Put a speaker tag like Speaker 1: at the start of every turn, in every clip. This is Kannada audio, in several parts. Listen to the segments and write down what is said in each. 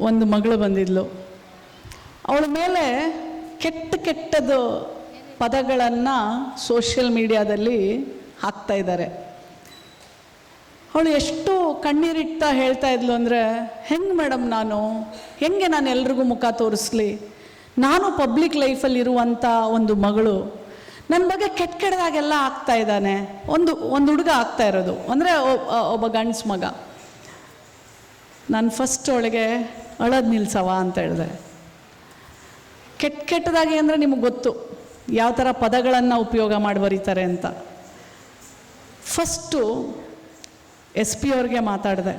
Speaker 1: ಒಂದು ಮಗಳು ಬಂದಿದ್ಲು. ಅವಳ ಮೇಲೆ ಕೆಟ್ಟದು ಪದಗಳನ್ನು ಸೋಷಿಯಲ್ ಮೀಡಿಯಾದಲ್ಲಿ ಹಾಕ್ತಾ ಇದ್ದಾರೆ. ಅವಳು ಎಷ್ಟು ಕಣ್ಣೀರಿಡ್ತಾ ಹೇಳ್ತಾ ಇದ್ಲು ಅಂದರೆ, ಹೆಂಗೆ ಮೇಡಮ್ ಹೆಂಗೆ ನಾನು ಎಲ್ರಿಗೂ ಮುಖ ತೋರಿಸ್ಲಿ? ನಾನು ಪಬ್ಲಿಕ್ ಲೈಫಲ್ಲಿ ಇರುವಂಥ ಒಂದು ಮಗಳು, ನನ್ನ ಬಗ್ಗೆ ಕೆಟ್ಟದಾಗೆಲ್ಲ ಆಗ್ತಾ ಇದ್ದಾನೆ. ಒಂದು ಹುಡುಗ ಆಗ್ತಾ ಇರೋದು ಅಂದರೆ ಒಬ್ಬ ಗಂಡ್ಸ್ ಮಗ. ನಾನು ಫಸ್ಟ್ ಅವಳಿಗೆ ಅಳೋದು ನಿಲ್ಸವ ಅಂತ ಹೇಳಿದೆ. ಕೆಟ್ಟದಾಗಿ ಅಂದರೆ ನಿಮಗೆ ಗೊತ್ತು ಯಾವ ಥರ ಪದಗಳನ್ನು ಉಪಯೋಗ ಮಾಡಿ ಬರೀತಾರೆ ಅಂತ. ಫಸ್ಟು SP ಅವ್ರಿಗೆ ಮಾತಾಡಿದೆ,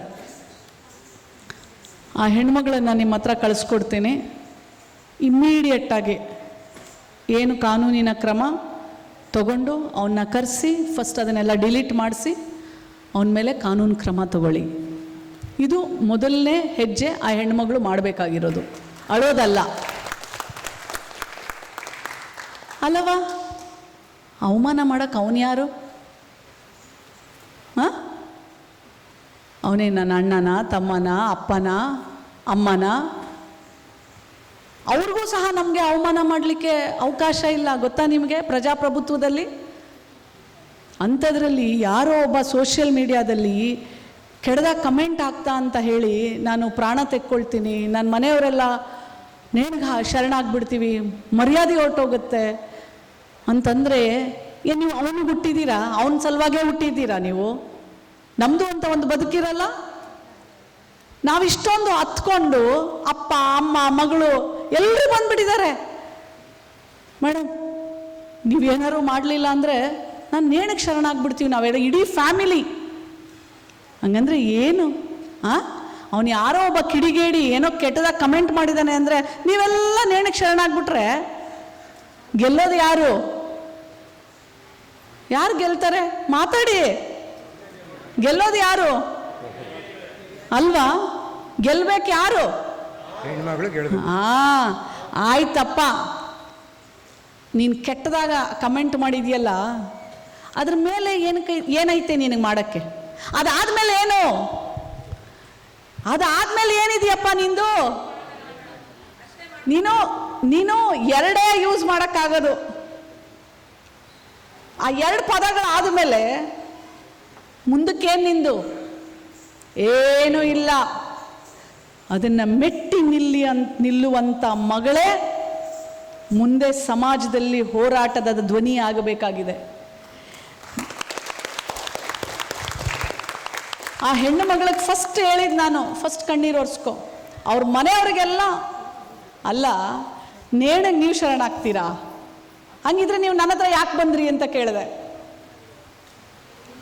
Speaker 1: ಆ ಹೆಣ್ಮಗಳನ್ನು ನಿಮ್ಮ ಹತ್ರ ಕಳಿಸ್ಕೊಡ್ತೀನಿ, ಇಮ್ಮಿಡಿಯೇಟಾಗಿ ಏನು ಕಾನೂನಿನ ಕ್ರಮ ತಗೊಂಡು ಅವನ್ನ ಕರೆಸಿ ಫಸ್ಟ್ ಅದನ್ನೆಲ್ಲ ಡಿಲೀಟ್ ಮಾಡಿಸಿ ಅವನ ಮೇಲೆ ಕಾನೂನು ಕ್ರಮ ತಗೊಳ್ಳಿ. ಇದು ಮೊದಲನೇ ಹೆಜ್ಜೆ ಆ ಹೆಣ್ಮಗಳು ಮಾಡಬೇಕಾಗಿರೋದು, ಅಳೋದಲ್ಲ ಅಲ್ಲವಾ? ಅವಮಾನ ಮಾಡೋಕ್ಕೆ ಅವನು ಯಾರು? ಹಾಂ, ಅವನೇ ನನ್ನ ಅಣ್ಣನ, ತಮ್ಮನ, ಅಪ್ಪನ, ಅಮ್ಮನ? ಅವ್ರಿಗೂ ಸಹ ನಮಗೆ ಅವಮಾನ ಮಾಡಲಿಕ್ಕೆ ಅವಕಾಶ ಇಲ್ಲ, ಗೊತ್ತಾ ನಿಮಗೆ? ಪ್ರಜಾಪ್ರಭುತ್ವದಲ್ಲಿ ಅಂಥದ್ರಲ್ಲಿ ಯಾರೋ ಒಬ್ಬ ಸೋಷಿಯಲ್ ಮೀಡಿಯಾದಲ್ಲಿ ಕೆಡದಾಗ ಕಮೆಂಟ್ ಆಗ್ತಾ ಅಂತ ಹೇಳಿ ನಾನು ಪ್ರಾಣ ತೆಕ್ಕೊಳ್ತೀನಿ, ನನ್ನ ಮನೆಯವರೆಲ್ಲ ನೇಣಿಗೆ ಶರಣಾಗ್ಬಿಡ್ತೀವಿ, ಮರ್ಯಾದೆ ಹೊರಟೋಗುತ್ತೆ ಅಂತಂದರೆ ಏನು ನೀವು ಅವನು ಹುಟ್ಟಿದ್ದೀರಾ? ಅವನ ಸಲುವಾಗೇ ಹುಟ್ಟಿದ್ದೀರಾ ನೀವು? ನಮ್ಮದು ಅಂತ ಒಂದು ಬದುಕಿರಲ್ಲ. ನಾವಿಷ್ಟೊಂದು ಹತ್ಕೊಂಡು ಅಪ್ಪ ಅಮ್ಮ ಮಗಳು ಎಲ್ಲರೂ ಬಂದ್ಬಿಟ್ಟಿದ್ದಾರೆ. ಮೇಡಮ್ ನೀವೇನಾದ್ರು ಮಾಡಲಿಲ್ಲ ಅಂದರೆ ನಾನು ನೇಣಿಗೆ ಶರಣಾಗ್ಬಿಡ್ತೀವಿ ನಾವೆಲ್ಲ, ಇಡೀ ಫ್ಯಾಮಿಲಿ. ಹಂಗಂದ್ರೆ ಏನು? ಅವನು ಯಾರೋ ಒಬ್ಬ ಕಿಡಿಗೇಡಿ ಏನೋ ಕೆಟ್ಟದಾಗ ಕಮೆಂಟ್ ಮಾಡಿದ್ದಾನೆ ಅಂದರೆ ನೀವೆಲ್ಲ ನೇಣಿಗೆ ಶರಣಾಗ್ಬಿಟ್ರೆ ಗೆಲ್ಲೋದು ಯಾರು? ಯಾರು ಗೆಲ್ತಾರೆ? ಮಾತಾಡಿ. ಗೆಲ್ಲೋದು ಯಾರು ಅಲ್ವಾ? ಗೆಲ್ಬೇಕು ಯಾರು? ಆಯ್ತಪ್ಪ, ನೀನು ಕೆಟ್ಟದಾಗ ಕಮೆಂಟ್ ಮಾಡಿದ್ಯಲ್ಲ, ಅದ್ರ ಮೇಲೆ ಏನೈತೆ ನಿನಗೆ ಮಾಡೋಕ್ಕೆ? ಅದಾದ್ಮೇಲೆ ಏನು? ಅದಾದ್ಮೇಲೆ ಏನಿದೆಯಪ್ಪ ನಿಂದು? ನೀನು ಎರಡೇ ಯೂಸ್ ಮಾಡೋಕ್ಕಾಗೋದು. ಆ ಎರಡು ಪದಗಳಾದಮೇಲೆ ಮುಂದಕ್ಕೇನು ನಿಂದು? ಏನೂ ಇಲ್ಲ. ಅದನ್ನು ಮೆಟ್ಟಿ ನಿಲ್ಲುವಂಥ ಮಗಳೇ ಮುಂದೆ ಸಮಾಜದಲ್ಲಿ ಹೋರಾಟದ ಧ್ವನಿ ಆಗಬೇಕಾಗಿದೆ. ಆ ಹೆಣ್ಣು ಮಗಳಿಗೆ ಫಸ್ಟ್ ಹೇಳಿದ್ದು ನಾನು, ಫಸ್ಟ್ ಕಣ್ಣೀರು ಒರೆಸ್ಕೊ. ಅವ್ರ ಮನೆಯವ್ರಿಗೆಲ್ಲ ಅಲ್ಲ, ನೇಣಿಗೆ ನೀವು ಶರಣಾಗ್ತೀರಾ? ಹಂಗಿದ್ರೆ ನೀವು ನನ್ನ ಹತ್ರ ಯಾಕೆ ಬಂದ್ರಿ ಅಂತ ಕೇಳಿದೆ.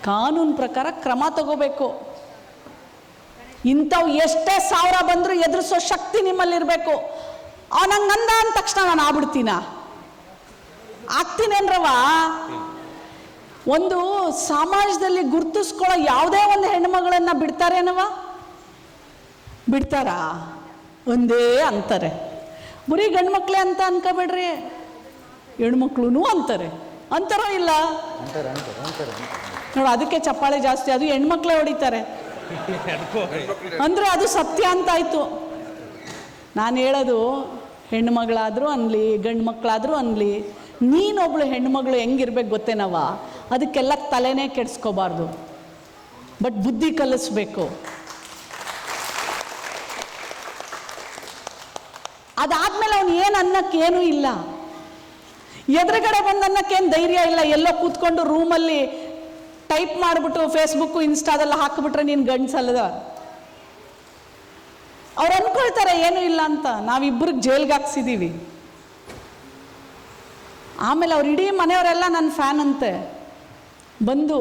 Speaker 1: ಕಾನೂನು ಪ್ರಕಾರ ಕ್ರಮ ತಗೋಬೇಕು. ಇಂಥವು ಎಷ್ಟೇ ಸಾವಿರ ಬಂದರೂ ಎದುರಿಸೋ ಶಕ್ತಿ ನಿಮ್ಮಲ್ಲಿರಬೇಕು. ಅವನಂಗೆ ನಂದ ಅಂದ ತಕ್ಷಣ ನಾನು ಆಗ್ತೀನೇನ್ರವ? ಒಂದು ಸಮಾಜದಲ್ಲಿ ಗುರ್ತಿಸ್ಕೊಳ್ಳೋ ಯಾವುದೇ ಒಂದು ಹೆಣ್ಣುಮಗಳನ್ನು ಬಿಡ್ತಾರೇನವ? ಬಿಡ್ತಾರಾ? ಒಂದೇ ಅಂತಾರೆ. ಬರೀ ಗಂಡು ಮಕ್ಕಳೇ ಅಂತ ಅನ್ಕೋಬೇಡ್ರಿ, ಹೆಣ್ಮಕ್ಳು ಅಂತಾರೋ ಇಲ್ಲ ನೋಡಿ. ಅದಕ್ಕೆ ಚಪ್ಪಾಳೆ ಜಾಸ್ತಿ, ಅದು ಹೆಣ್ಮಕ್ಳೇ ಹೊಡಿತಾರೆ ಅಂದರೆ ಅದು ಸತ್ಯ ಅಂತಾಯ್ತು. ನಾನು ಹೇಳೋದು, ಹೆಣ್ಣು ಮಗಳಾದರೂ ಅನ್ಲಿ ಗಂಡು ಮಕ್ಕಳಾದರೂ ಅನ್ಲಿ, ನೀನೊಬ್ಳು ಹೆಣ್ಮಗಳು ಹೆಂಗಿರ್ಬೇಕು ಗೊತ್ತೇನವ? ಅದಕ್ಕೆಲ್ಲ ತಲೆನೇ ಕೆಡಿಸ್ಕೋಬಾರ್ದು, ಬಟ್ ಬುದ್ಧಿ ಕಲಿಸ್ಬೇಕು. ಅದಾದ್ಮೇಲೆ ಅವನು ಏನು ಅನ್ನಕ್ಕೇನೂ ಇಲ್ಲ, ಎದುರುಗಡೆ ಬಂದು ಅನ್ನಕ್ಕೇನು ಧೈರ್ಯ ಇಲ್ಲ. ಎಲ್ಲೋ ಕೂತ್ಕೊಂಡು ರೂಮಲ್ಲಿ ಟೈಪ್ ಮಾಡಿಬಿಟ್ಟು ಫೇಸ್ಬುಕ್ಕು ಇನ್ಸ್ಟಾದೆಲ್ಲ ಹಾಕಿಬಿಟ್ರೆ ನೀನು ಗಂಡ್ಸಲ್ಲದ. ಅವ್ರು ಅಂದ್ಕೊಳ್ತಾರೆ ಏನೂ ಇಲ್ಲ ಅಂತ. ನಾವಿಬ್ಬರಿಗೆ ಜೈಲ್ಗೆ ಹಾಕ್ಸಿದ್ದೀವಿ. ಆಮೇಲೆ ಅವ್ರು ಇಡೀ ಮನೆಯವರೆಲ್ಲ ನನ್ನ ಫ್ಯಾನ್ ಅಂತೆ. ಬಂದು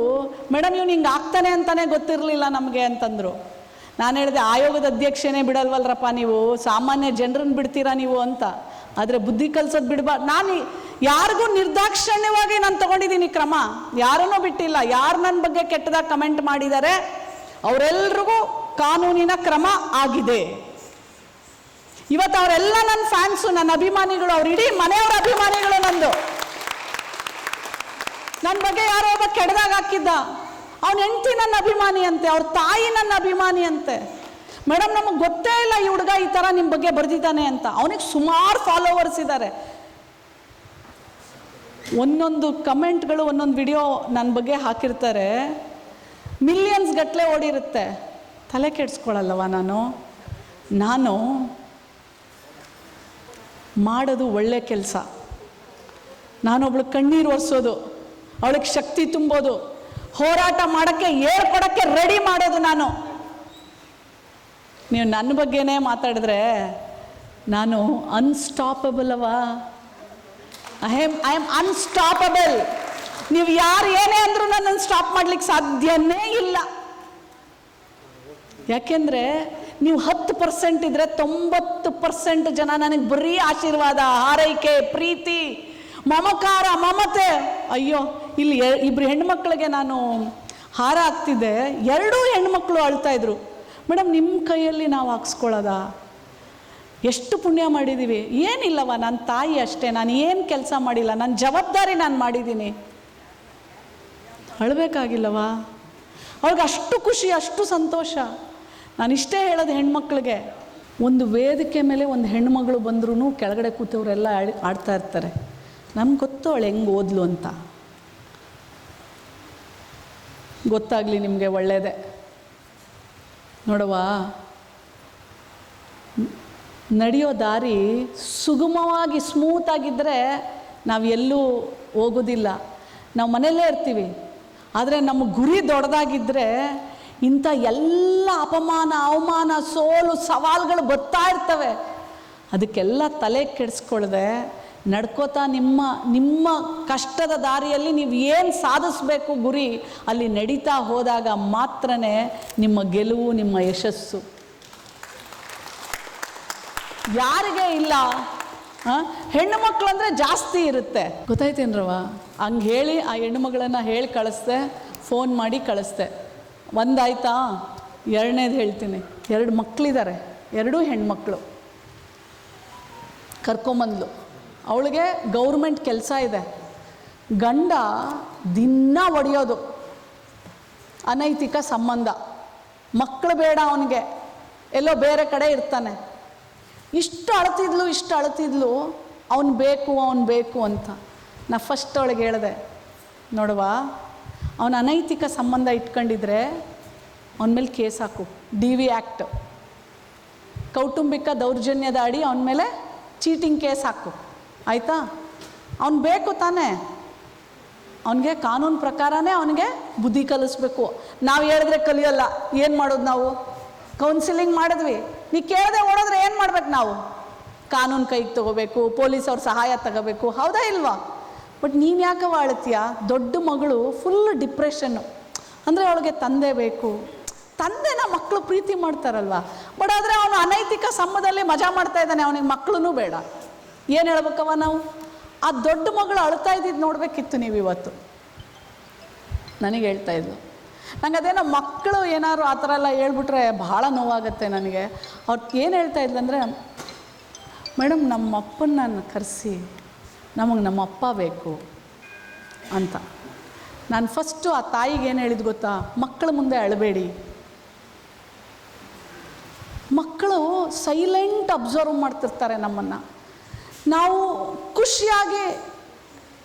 Speaker 1: ಮೇಡಮ್ ಇವ್ನು ಹಿಂಗೆ ಆಗ್ತಾನೆ ಅಂತಾನೆ ಗೊತ್ತಿರಲಿಲ್ಲ ನಮಗೆ ಅಂತಂದರು. ನಾನು ಹೇಳಿದೆ, ಆಯೋಗದ ಅಧ್ಯಕ್ಷನೇ ಬಿಡಲ್ವಲ್ರಪ್ಪ ನೀವು, ಸಾಮಾನ್ಯ ಜನರನ್ನು ಬಿಡ್ತೀರಾ ನೀವು ಅಂತ. ಆದರೆ ಬುದ್ಧಿ ಕಲ್ಸೋದು ಬಿಡಬಾರ್ದು. ನಾನು ಯಾರಿಗೂ ನಿರ್ದಾಕ್ಷಿಣ್ಯವಾಗಿ ನಾನು ತಗೊಂಡಿದ್ದೀನಿ ಕ್ರಮ, ಯಾರನ್ನೂ ಬಿಟ್ಟಿಲ್ಲ. ಯಾರು ನನ್ನ ಬಗ್ಗೆ ಕೆಟ್ಟದಾಗ ಕಮೆಂಟ್ ಮಾಡಿದ್ದಾರೆ ಅವರೆಲ್ರಿಗೂ ಕಾನೂನಿನ ಕ್ರಮ ಆಗಿದೆ. ಇವತ್ತು ಅವರೆಲ್ಲ ನನ್ನ ಫ್ಯಾನ್ಸು, ನನ್ನ ಅಭಿಮಾನಿಗಳು, ಅವ್ರ ಇಡೀ ಮನೆಯವರ ಅಭಿಮಾನಿಗಳು. ನನ್ನ ಬಗ್ಗೆ ಯಾರೋ ಒಬ್ಬ ಕೆಟ್ಟದಾಗ ಹಾಕಿದ್ದ, ಅವನ ಹೆಂಡತಿ ನನ್ನ ಅಭಿಮಾನಿ ಅಂತೆ, ಅವ್ರ ತಾಯಿ ನನ್ನ ಅಭಿಮಾನಿ ಅಂತೆ. ಮೇಡಮ್ ನಮಗೆ ಗೊತ್ತೇ ಇಲ್ಲ ಈ ಹುಡುಗ ಈ ಥರ ನಿಮ್ಮ ಬಗ್ಗೆ ಬರೆದಿದ್ದಾನೆ ಅಂತ. ಅವನಿಗೆ ಸುಮಾರು ಫಾಲೋವರ್ಸ್ ಇದ್ದಾರೆ. ಒಂದೊಂದು ಕಮೆಂಟ್ಗಳು ಒಂದೊಂದು ವಿಡಿಯೋ ನನ್ನ ಬಗ್ಗೆ ಹಾಕಿರ್ತಾರೆ, ಮಿಲಿಯನ್ಸ್ ಗಟ್ಟಲೆ ಓಡಿರುತ್ತೆ. ತಲೆ ಕೆಡಿಸ್ಕೊಳ್ಳಲ್ಲವ ನಾನು ಮಾಡೋದು ಒಳ್ಳೆ ಕೆಲಸ. ನಾನೊಬ್ಳು ಕಣ್ಣೀರು ಒರೆಸೋದು, ಅವಳಿಗೆ ಶಕ್ತಿ ತುಂಬೋದು, ಹೋರಾಟ ಮಾಡೋಕ್ಕೆ ಹೇಳ್ಕೊಡೋಕ್ಕೆ ರೆಡಿ ಮಾಡೋದು ನಾನು. ನೀವು ನನ್ನ ಬಗ್ಗೆನೇ ಮಾತಾಡಿದ್ರೆ ನಾನು ಅನ್ಸ್ಟಾಪಬಲ್ ಅವ. I am unstoppable. ನೀವು ಯಾರು ಏನೇ ಅಂದರೂ ನನ್ನನ್ನು ಸ್ಟಾಪ್ ಮಾಡ್ಲಿಕ್ಕೆ ಸಾಧ್ಯನೇ ಇಲ್ಲ. ಯಾಕೆಂದರೆ ನೀವು 10% ಇದ್ದರೆ 90% ಜನ ನನಗೆ ಬರೀ ಆಶೀರ್ವಾದ, ಹಾರೈಕೆ, ಪ್ರೀತಿ, ಮಮಕಾರ, ಮಮತೆ. ಅಯ್ಯೋ, ಇಲ್ಲಿ ಇಬ್ಬರು ಹೆಣ್ಮಕ್ಳಿಗೆ ನಾನು ಹಾರ ಹಾಕ್ತಿದ್ದೆ, 2 ಹೆಣ್ಮಕ್ಳು ಅಳ್ತಾಯಿದ್ರು. ಮೇಡಮ್ ನಿಮ್ಮ ಕೈಯಲ್ಲಿ ನಾವು ಹಾಕ್ಸ್ಕೊಳ್ಳೋದಾ? ಎಷ್ಟು ಪುಣ್ಯ ಮಾಡಿದ್ದೀವಿ. ಏನಿಲ್ಲವ, ನನ್ನ ತಾಯಿ ಅಷ್ಟೇ, ನಾನು ಏನು ಕೆಲಸ ಮಾಡಿಲ್ಲ, ನನ್ನ ಜವಾಬ್ದಾರಿ ನಾನು ಮಾಡಿದ್ದೀನಿ. ಅಳಬೇಕಾಗಿಲ್ಲವ? ಅವ್ರಿಗೆ ಅಷ್ಟು ಖುಷಿ, ಅಷ್ಟು ಸಂತೋಷ. ನಾನಿಷ್ಟೇ ಹೇಳೋದು ಹೆಣ್ಮಕ್ಳಿಗೆ, ಒಂದು ವೇದಿಕೆ ಮೇಲೆ ಒಂದು ಹೆಣ್ಮಗಳು ಬಂದ್ರೂ ಕೆಳಗಡೆ ಕೂತವರೆಲ್ಲ ಆಡ್ತಾ ಇರ್ತಾರೆ. ನಮ್ಗೆ ಗೊತ್ತು ಅವಳು ಹೆಂಗೆ ಓದ್ಲು ಅಂತ. ಗೊತ್ತಾಗಲಿ ನಿಮಗೆ, ಒಳ್ಳೆಯದೇ. ನೋಡವ್ವ, ನಡೆಯೋ ದಾರಿ ಸುಗಮವಾಗಿ ಸ್ಮೂತಾಗಿದ್ದರೆ ನಾವು ಎಲ್ಲೂ ಹೋಗೋದಿಲ್ಲ, ನಾವು ಮನೆಯಲ್ಲೇ ಇರ್ತೀವಿ. ಆದರೆ ನಮ್ಮ ಗುರಿ ದೊಡ್ಡದಾಗಿದ್ದರೆ ಇಂಥ ಎಲ್ಲ ಅಪಮಾನ, ಅವಮಾನ, ಸೋಲು, ಸವಾಲುಗಳು ಬರ್ತಾ ಇರ್ತವೆ. ಅದಕ್ಕೆಲ್ಲ ತಲೆ ಕೆಡಿಸ್ಕೊಳ್ದೆ ನಡ್ಕೋತಾ ನಿಮ್ಮ ಕಷ್ಟದ ದಾರಿಯಲ್ಲಿ ನೀವು ಏನು ಸಾಧಿಸಬೇಕು ಗುರಿ, ಅಲ್ಲಿ ನಡೀತಾ ಹೋದಾಗ ಮಾತ್ರನೇ ನಿಮ್ಮ ಗೆಲುವು, ನಿಮ್ಮ ಯಶಸ್ಸು. ಯಾರಿಗೆ ಇಲ್ಲ? ಹೆಣ್ಣು ಮಕ್ಕಳಂದರೆ ಜಾಸ್ತಿ ಇರುತ್ತೆ, ಗೊತ್ತಾಯ್ತೇನ್ರವ? ಹಂಗೆ ಹೇಳಿ ಆ ಹೆಣ್ಣು ಮಗಳನ್ನು ಹೇಳಿ ಕಳಿಸ್ದೆ, ಫೋನ್ ಮಾಡಿ ಕಳಿಸ್ದೆ. ಒಂದಾಯ್ತಾ? 2ನೇದು ಹೇಳ್ತೀನಿ. 2 ಮಕ್ಕಳಿದ್ದಾರೆ, 2 ಹೆಣ್ಮಕ್ಳು. ಕರ್ಕೊಂಬಂದ್ಲು. ಅವಳಿಗೆ ಗೌರ್ಮೆಂಟ್ ಕೆಲಸ ಇದೆ. ಗಂಡ ದಿನ ಹೊಡೆಯೋದು, ಅನೈತಿಕ ಸಂಬಂಧ. ಮಕ್ಕಳು ಬೇಡ ಅವನಿಗೆ, ಎಲ್ಲೋ ಬೇರೆ ಕಡೆ ಇರ್ತಾನೆ. ಇಷ್ಟು ಅಳ್ತಿದ್ಲು, ಅವನು ಬೇಕು ಅಂತ. ನಾ ಫಸ್ಟ್ ಅವಳಿಗೆ ಹೇಳಿದೆ, ನೋಡುವ, ಅವನ ಅನೈತಿಕ ಸಂಬಂಧ ಇಟ್ಕೊಂಡಿದ್ರೆ ಅವನ ಮೇಲೆ ಕೇಸ್ ಹಾಕು, DV ಆ್ಯಕ್ಟ್, ಕೌಟುಂಬಿಕ ದೌರ್ಜನ್ಯದ ಅಡಿ ಅವನ ಮೇಲೆ ಚೀಟಿಂಗ್ ಕೇಸ್ ಹಾಕು, ಆಯಿತಾ? ಅವನು ಬೇಕು ತಾನೇ, ಅವನಿಗೆ ಕಾನೂನು ಪ್ರಕಾರನೇ ಅವನಿಗೆ ಬುದ್ಧಿ ಕಲಿಸ್ಬೇಕು. ನಾವು ಹೇಳಿದ್ರೆ ಕಲಿಯೋಲ್ಲ. ಏನು ಮಾಡೋದು ನಾವು? ಕೌನ್ಸಿಲಿಂಗ್ ಮಾಡಿದ್ವಿ, ನೀ ಕೇಳದೆ ಓಡೋದ್ರೆ ಏನು ಮಾಡ್ಬೇಕು ನಾವು? ಕಾನೂನು ಕೈಗೆ ತೊಗೋಬೇಕು, ಪೊಲೀಸವ್ರ ಸಹಾಯ ತಗೋಬೇಕು, ಹೌದಾ ಇಲ್ವಾ? ಬಟ್ ನೀನು ಯಾಕೆ ಅಳ್ತೀಯ? ದೊಡ್ಡ ಮಗಳು ಫುಲ್ ಡಿಪ್ರೆಷನ್ನು. ಅಂದರೆ ಅವಳಿಗೆ ತಂದೆ ಬೇಕು. ತಂದೆನ ಮಕ್ಕಳು ಪ್ರೀತಿ ಮಾಡ್ತಾರಲ್ವ? ಬಟ್ ಆದರೆ ಅವನು ಅನೈತಿಕ ಸಂಬಂಧದಲ್ಲಿ ಮಜಾ ಮಾಡ್ತಾ ಇದ್ದಾನೆ, ಅವನಿಗೆ ಮಕ್ಕಳೂ ಬೇಡ. ಏನು ಹೇಳ್ಬೇಕವ ನಾವು? ಆ ದೊಡ್ಡ ಮಗಳು ಅಳ್ತಾ ಇದ್ದಿದ್ದು ನೋಡಬೇಕಿತ್ತು ನೀವು ಇವತ್ತು. ನನಗೆ ಹೇಳ್ತಾ ಇದ್ಲು. ನಂಗೆ ಅದೇನೋ ಮಕ್ಕಳು ಏನಾದ್ರು ಆ ಥರ ಎಲ್ಲ ಹೇಳ್ಬಿಟ್ರೆ ಭಾಳ ನೋವಾಗುತ್ತೆ ನನಗೆ. ಅವ್ರು ಏನು ಹೇಳ್ತಾ ಇದ್ಲು ಅಂದರೆ, ಮೇಡಮ್ ನಮ್ಮ ಅಪ್ಪನ್ನ ಕರೆಸಿ, ನಮಗೆ ನಮ್ಮ ಅಪ್ಪ ಬೇಕು ಅಂತ. ನಾನು ಫಸ್ಟು ಆ ತಾಯಿಗೆ ಏನು ಹೇಳಿದ್ದು ಗೊತ್ತಾ? ಮಕ್ಕಳ ಮುಂದೆ ಅಳಬೇಡಿ. ಮಕ್ಕಳು ಸೈಲೆಂಟ್ ಅಬ್ಸರ್ವ್ ಮಾಡ್ತಿರ್ತಾರೆ ನಮ್ಮನ್ನು. ನಾವು ಖುಷಿಯಾಗಿ,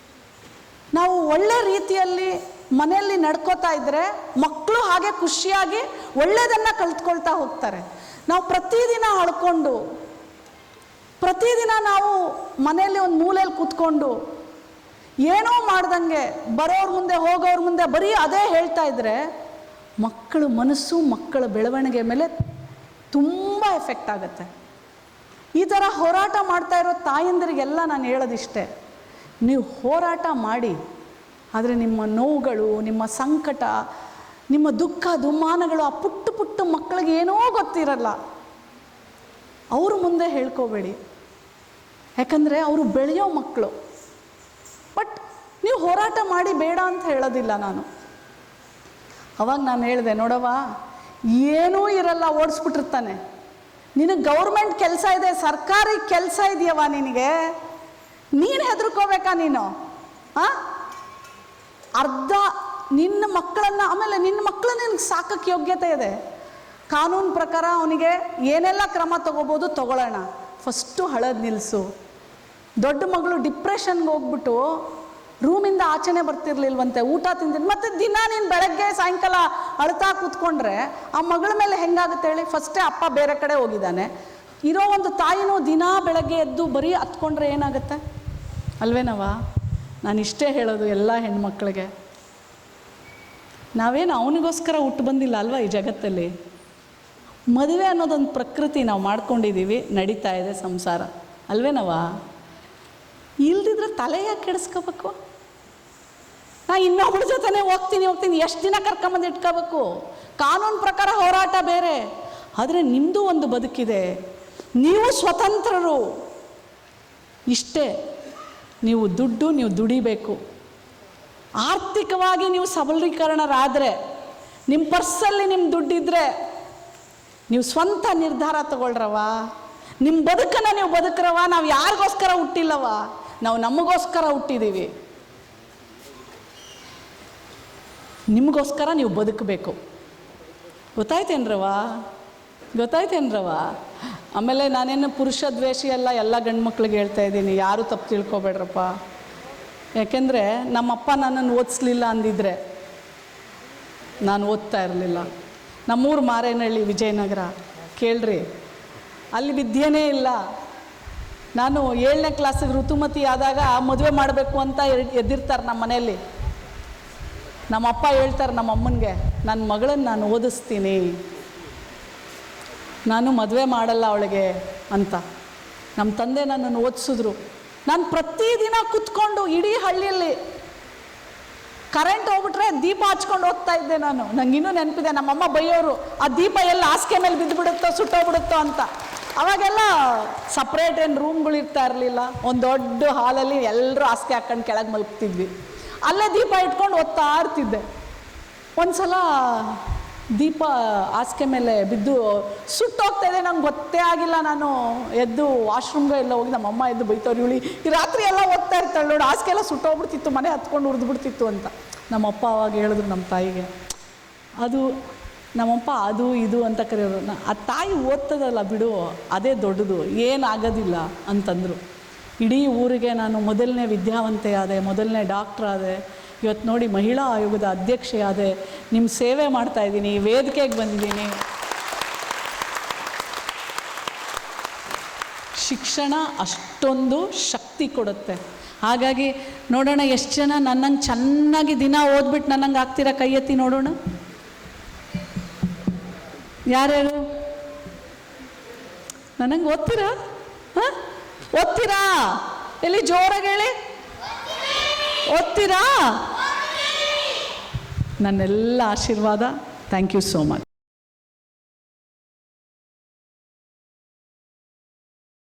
Speaker 1: ನಾವು ಒಳ್ಳೆ ರೀತಿಯಲ್ಲಿ ಮನೆಯಲ್ಲಿ ನಡ್ಕೋತಾ ಇದ್ದರೆ ಮಕ್ಕಳು ಹಾಗೆ ಖುಷಿಯಾಗಿ ಒಳ್ಳೆಯದನ್ನು ಕಲ್ತ್ಕೊಳ್ತಾ ಹೋಗ್ತಾರೆ. ನಾವು ಪ್ರತಿದಿನ ಅಳ್ಕೊಂಡು, ಪ್ರತಿದಿನ ನಾವು ಮನೆಯಲ್ಲಿ ಒಂದು ಮೂಲೆಯಲ್ಲಿ ಕೂತ್ಕೊಂಡು ಏನೋ ಮಾಡ್ದಂಗೆ ಬರೋರ ಮುಂದೆ ಹೋಗೋರ ಮುಂದೆ ಬರೀ ಅದೇ ಹೇಳ್ತಾ ಇದ್ದರೆ ಮಕ್ಕಳ ಮನಸ್ಸು, ಮಕ್ಕಳ ಬೆಳವಣಿಗೆ ಮೇಲೆ ತುಂಬ ಎಫೆಕ್ಟ್ ಆಗುತ್ತೆ. ಈ ಥರ ಹೋರಾಟ ಮಾಡ್ತಾ ಇರೋ ತಾಯಂದಿರಿಗೆಲ್ಲ ನಾನು ಹೇಳೋದಿಷ್ಟೇ, ನೀವು ಹೋರಾಟ ಮಾಡಿ, ಆದರೆ ನಿಮ್ಮ ನೋವುಗಳು, ನಿಮ್ಮ ಸಂಕಟ, ನಿಮ್ಮ ದುಃಖ ದುಮ್ಮಾನಗಳು ಆ ಪುಟ್ಟ ಮಕ್ಕಳಿಗೆ ಏನೋ ಗೊತ್ತಿರಲ್ಲ, ಅವರು ಮುಂದೆ ಹೇಳ್ಕೋಬೇಡಿ. ಯಾಕಂದರೆ ಅವರು ಬೆಳೆಯೋ ಮಕ್ಕಳು. ಬಟ್ ನೀವು ಹೋರಾಟ ಮಾಡಿ ಬೇಡ ಅಂತ ಹೇಳೋದಿಲ್ಲ ನಾನು. ಅವಾಗ ನಾನು ಹೇಳಿದೆ, ನೋಡವ್ವ, ಏನೂ ಇರಲ್ಲ, ಓಡಿಸ್ಬಿಟ್ಟಿರ್ತಾನೆ. ನಿನಗೆ ಗೌರ್ಮೆಂಟ್ ಕೆಲಸ ಇದೆ, ಸರ್ಕಾರಿ ಕೆಲಸ ಇದೆಯವ್ವ ನಿನಗೆ, ನೀನು ಹೆದರ್ಕೋಬೇಕಾ ನೀನು? ಅರ್ಧ ನಿನ್ನ ಮಕ್ಕಳನ್ನು, ಆಮೇಲೆ ನಿನ್ನ ಮಕ್ಕಳು ನಿನಗೆ ಸಾಕಕ್ಕೆ ಯೋಗ್ಯತೆ ಇದೆ. ಕಾನೂನು ಪ್ರಕಾರ ಅವನಿಗೆ ಏನೆಲ್ಲ ಕ್ರಮ ತಗೋಬೋದು ತಗೊಳ್ಳೋಣ. ಫಸ್ಟು ಹಳದು ನಿಲ್ಲಿಸು. ದೊಡ್ಡ ಮಗಳು ಡಿಪ್ರೆಷನ್ಗೆ ಹೋಗ್ಬಿಟ್ಟು ರೂಮಿಂದ ಆಚೆನೇ ಬರ್ತಿರ್ಲಿಲ್ವಂತೆ, ಊಟ ತಿಂದಿದ್ದು. ಮತ್ತು ದಿನ ನೀನು ಬೆಳಗ್ಗೆ ಸಾಯಂಕಾಲ ಅಳ್ತಾ ಕೂತ್ಕೊಂಡ್ರೆ ಆ ಮಗಳ ಮೇಲೆ ಹೆಂಗಾಗುತ್ತೆ ಹೇಳಿ? ಫಸ್ಟೇ ಅಪ್ಪ ಬೇರೆ ಕಡೆ ಹೋಗಿದ್ದಾನೆ. ಇರೋ ಒಂದು ತಾಯಿನೂ ದಿನ ಬೆಳಗ್ಗೆ ಎದ್ದು ಬರೀ ಹತ್ಕೊಂಡ್ರೆ ಏನಾಗುತ್ತೆ ಅಲ್ವೇನವ? ನಾನು ಇಷ್ಟೇ ಹೇಳೋದು ಎಲ್ಲ ಹೆಣ್ಮಕ್ಳಿಗೆ, ನಾವೇನು ಅವನಿಗೋಸ್ಕರ ಹುಟ್ಟು ಬಂದಿಲ್ಲ ಅಲ್ವಾ ಈ ಜಗತ್ತಲ್ಲಿ. ಮದುವೆ ಅನ್ನೋದೊಂದು ಪ್ರಕೃತಿ ನಾವು ಮಾಡ್ಕೊಂಡಿದ್ದೀವಿ, ನಡೀತಾ ಇದೆ ಸಂಸಾರ ಅಲ್ವೇನವ? ಇಲ್ದಿದ್ರೆ ತಲೆ ಯಾಕೆ ಕೆಡಿಸ್ಕೋಬೇಕು? ನಾ ಇನ್ನೊಬ್ಳ ಜೊತೆನೇ ಹೋಗ್ತೀನಿ ಎಷ್ಟು ದಿನ ಕರ್ಕೊಂಬಂದು ಇಟ್ಕೋಬೇಕು? ಕಾನೂನು ಪ್ರಕಾರ ಹೋರಾಟ ಬೇರೆ, ಆದರೆ ನಿಮ್ಮದು ಒಂದು ಬದುಕಿದೆ, ನೀವು ಸ್ವತಂತ್ರರು. ಇಷ್ಟೇ, ನೀವು ದುಡಿಬೇಕು. ಆರ್ಥಿಕವಾಗಿ ನೀವು ಸಬಲೀಕರಣರಾದರೆ, ನಿಮ್ಮ ಪರ್ಸಲ್ಲಿ ನಿಮ್ಮ ದುಡ್ಡಿದ್ರೆ ನೀವು ಸ್ವಂತ ನಿರ್ಧಾರ ತಗೊಳ್ರವ. ನಿಮ್ಮ ಬದುಕನ್ನು ನೀವು ಬದುಕ್ರವ. ನಾವು ಯಾರಿಗೋಸ್ಕರ ಹುಟ್ಟಿಲ್ಲವ, ನಾವು ನಮಗೋಸ್ಕರ ಹುಟ್ಟಿದ್ದೀವಿ. ನಿಮಗೋಸ್ಕರ ನೀವು ಬದುಕಬೇಕು. ಗೊತ್ತಾಯ್ತೇನ್ರವ? ಆಮೇಲೆ ನಾನೇನು ಪುರುಷ ದ್ವೇಷಿ ಎಲ್ಲ ಗಂಡು ಮಕ್ಳಿಗೆ ಹೇಳ್ತಾ ಇದ್ದೀನಿ, ಯಾರೂ ತಪ್ಪು ತಿಳ್ಕೊಬೇಡ್ರಪ್ಪ. ಯಾಕೆಂದರೆ ನಮ್ಮಪ್ಪ ನನ್ನನ್ನು ಓದಿಸ್ಲಿಲ್ಲ ಅಂದಿದ್ರೆ ನಾನು ಓದ್ತಾ ಇರಲಿಲ್ಲ. ನಮ್ಮೂರು ಮಾರೇನಹಳ್ಳಿ, ವಿಜಯನಗರ ಕೇಳ್ರಿ, ಅಲ್ಲಿ ವಿದ್ಯೆನೇ ಇಲ್ಲ. ನಾನು 7ನೇ ಕ್ಲಾಸಿಗೆ ಋತುಮತಿ ಆದಾಗ ಮದುವೆ ಮಾಡಬೇಕು ಅಂತ ಎದ್ದಿರ್ತಾರೆ ನಮ್ಮ ಮನೆಯಲ್ಲಿ. ನಮ್ಮಪ್ಪ ಹೇಳ್ತಾರೆ ನಮ್ಮ ಅಮ್ಮನಿಗೆ, ನನ್ನ ಮಗಳನ್ನು ನಾನು ಓದಿಸ್ತೀನಿ, ನಾನು ಮದುವೆ ಮಾಡಲ್ಲ ಅವಳಿಗೆ ಅಂತ. ನಮ್ಮ ತಂದೆ ನನ್ನನ್ನು ಓದಿಸಿದ್ರು. ನಾನು ಪ್ರತಿದಿನ ಕೂತ್ಕೊಂಡು ಇಡೀ ಹಳ್ಳಿಯಲ್ಲಿ ಕರೆಂಟ್ ಹೋಗ್ಬಿಟ್ರೆ ದೀಪ ಹಚ್ಕೊಂಡು ಹೋಗ್ತಾ ಇದ್ದೆ ನಾನು. ನಂಗೆ ಇನ್ನೂ ನೆನಪಿದೆ, ನಮ್ಮಮ್ಮ ಬೈಯೋರು, ಆ ದೀಪ ಎಲ್ಲ ಹಾಸಿಗೆ ಮೇಲೆ ಬಿದ್ದುಬಿಡುತ್ತೋ ಸುಟ್ಟೋಗ್ಬಿಡುತ್ತೋ ಅಂತ. ಅವಾಗೆಲ್ಲ ಸಪ್ರೇಟ್ ಏನು ರೂಮ್ಗಳು ಇರ್ತಾ ಇರಲಿಲ್ಲ. ಒಂದು ದೊಡ್ಡ ಹಾಲಲ್ಲಿ ಎಲ್ಲರೂ ಹಾಸಿಗೆ ಹಾಕ್ಕೊಂಡು ಕೆಳಗೆ ಮಲ್ಗ್ತಿದ್ವಿ. ಅಲ್ಲೇ ದೀಪ ಇಟ್ಕೊಂಡು ಓದ್ತಾ ಇರ್ತಿದ್ದೆ. ಒಂದು ಸಲ ದೀಪ ಹಾಸಿಗೆ ಮೇಲೆ ಬಿದ್ದು ಸುಟ್ಟೋಗ್ತಾ ಇದೆ, ನಂಗೆ ಗೊತ್ತೇ ಆಗಿಲ್ಲ. ನಾನು ಎದ್ದು ವಾಶ್ರೂಮ್ಗೆ ಎಲ್ಲ ಹೋಗಿ ನಮ್ಮಮ್ಮ ಎದ್ದು ಬೈತವ್ರು, ಇವಳಿ ಈ ರಾತ್ರಿ ಎಲ್ಲ ಓದ್ತಾ ಇರ್ತಾಳೆ ನೋಡಿ, ಹಾಸಿಗೆ ಎಲ್ಲ ಸುಟ್ಟೋಗ್ಬಿಡ್ತಿತ್ತು, ಮನೆ ಹತ್ಕೊಂಡು ಉರಿದ್ಬಿಡ್ತಿತ್ತು ಅಂತ. ನಮ್ಮಪ್ಪ ಅವಾಗ ಹೇಳಿದ್ರು ನಮ್ಮ ತಾಯಿಗೆ, ಅದು ನಮ್ಮಪ್ಪ ಅದು ಇದು ಅಂತ ಕರೆಯೋರು. ಆ ತಾಯಿ ಓದ್ತದಲ್ಲ ಬಿಡು, ಅದೇ ದೊಡ್ಡದು, ಏನಾಗೋದಿಲ್ಲ ಅಂತಂದರು. ಇಡೀ ಊರಿಗೆ ನಾನು ಮೊದಲನೇ ವಿದ್ಯಾವಂತೆ ಆದೆ, ಮೊದಲನೇ ಡಾಕ್ಟ್ರ್ ಆದೆ. ಇವತ್ತು ನೋಡಿ ಮಹಿಳಾ ಆಯೋಗದ ಅಧ್ಯಕ್ಷೆ ಆದೆ, ನಿಮ್ಮ ಸೇವೆ ಮಾಡ್ತಾಯಿದ್ದೀನಿ, ವೇದಿಕೆಗೆ ಬಂದಿದ್ದೀನಿ. ಶಿಕ್ಷಣ ಅಷ್ಟೊಂದು ಶಕ್ತಿ ಕೊಡುತ್ತೆ. ಹಾಗಾಗಿ ನೋಡೋಣ ಎಷ್ಟು ಜನ ನನ್ನಂಗೆ ಚೆನ್ನಾಗಿ ದಿನ ಓದ್ಬಿಟ್ಟು ನನ್ನಂಗೆ ಆಗ್ತೀರಾ? ಕೈ ಎತ್ತಿ ನೋಡೋಣ. ಯಾರ್ಯಾರು ನನ್ನಂಗೆ ಓದ್ತೀರಾ? ಹಾಂ, ಓದ್ತೀರಾ? ಎಲ್ಲಿ ಜೋರಾಗಿ ಹೇಳಿ, ಓದ್ತೀರಾ? ನನ್ನೆಲ್ಲ ಆಶೀರ್ವಾದ. Thank you so much.